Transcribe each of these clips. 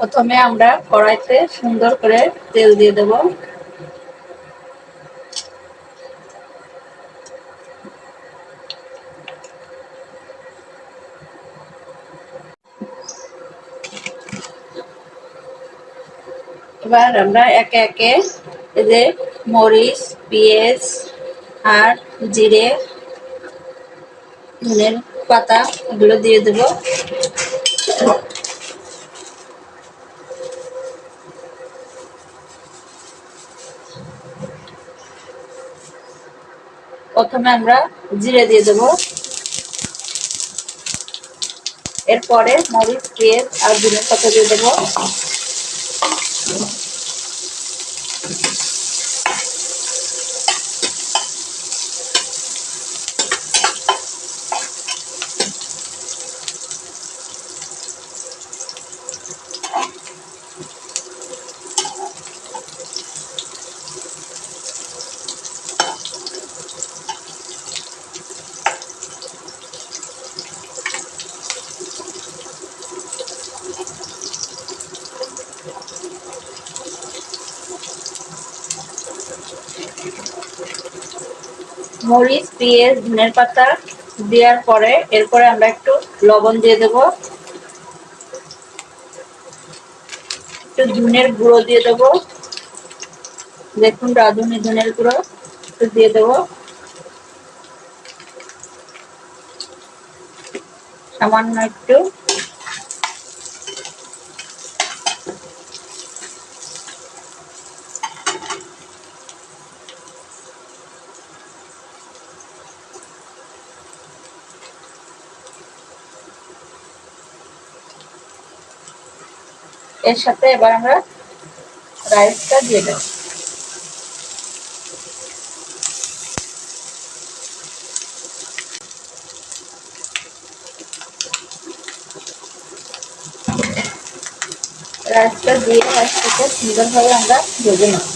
প্রথমে আমরা কড়াইতে সুন্দর করে তেল দিয়ে দেব। এবার আমরা একে একে এই যে মরিচ, পেঁয়াজ আর জিরে, ধনের পাতা এগুলো দিয়ে দেব। প্রথমে আমরা জিরে দিয়ে দেব, এরপরে মরিচ, পেঁয়াজ আর ধনের পাতা দিয়ে দেব। মরিচ, পেঁয়াজ, ধনের পাতা দেওয়ার পরে এরপরে আমরা একটু লবণ দিয়ে দেব, একটু ধনের গুঁড়ো দিয়ে দেব। দেখুন রাঁধুনি ধনের গুঁড়ো একটু দিয়ে দেব, সামান্য একটু। এর সাথে এবার আমরা রাইসটা দিয়ে দেব। রাইসটা দিয়ে রাইসটাকে সুন্দরভাবে আমরা ভেজে নেব।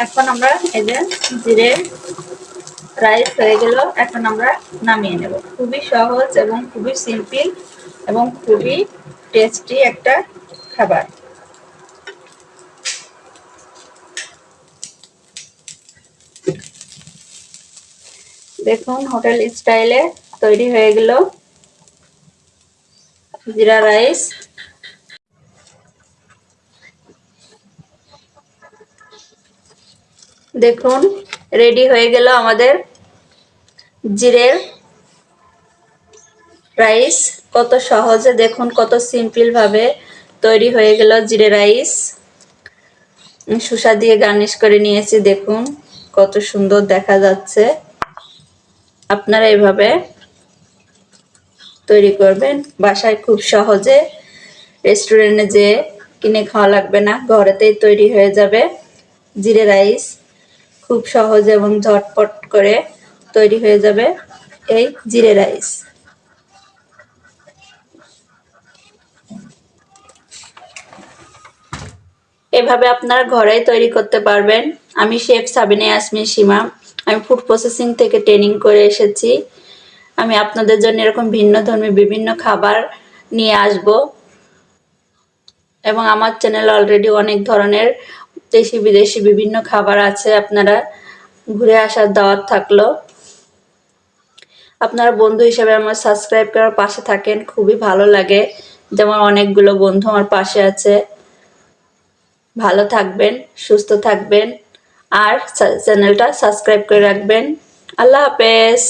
এখন আমরা এই যে জিরে রাইস হয়ে গেল, এখন আমরা নামিয়ে নেব। খুবই সহজ এবং খুবই সিম্পল এবং খুবই টেস্টি একটা খাবার। দেখুন হোটেল স্টাইলে তৈরি হয়ে গেল জিরা রাইস। দেখুন রেডি হয়ে গেল আমাদের জিরের রাইস। কত সহজে, দেখুন কত সিম্পল ভাবে তৈরি হয়ে গেল জিরে রাইস। শসা দিয়ে গার্নিশ করে নিয়েছি, দেখুন কত সুন্দর দেখা যাচ্ছে। আপনারা এভাবে তৈরি করবেন বাসায় খুব সহজে, রেস্টুরেন্টে যেয়ে কিনে খাওয়া লাগবে না, ঘরেতেই তৈরি হয়ে যাবে জিরে রাইস। খুব সহজ এবং ঝটপট করে তৈরি হয়ে যাবে এই জিরে রাইস। এভাবে আপনারা ঘরেই তৈরি করতে পারবেন। আমি শেফ সাবিনা ইয়াসমিন সীমা, আমি ফুড প্রসেসিং থেকে ট্রেনিং করে এসেছি। আমি আপনাদের জন্য এরকম ভিন্ন ধর্মী বিভিন্ন খাবার নিয়ে আসব এবং আমার চ্যানেলে অলরেডি অনেক ধরনের দেশি বিদেশি বিভিন্ন খাবার আছে, আপনারা ঘুরে আসার দাওয়াত থাকলো। আপনারা বন্ধু হিসেবে আমার সাবস্ক্রাইব করার পাশে থাকেন, খুবই ভালো লাগে। যেমন অনেকগুলো বন্ধু আমার পাশে আছে। ভালো থাকবেন, সুস্থ থাকবেন আর চ্যানেলটা সাবস্ক্রাইব করে রাখবেন। আল্লাহ হাফেজ।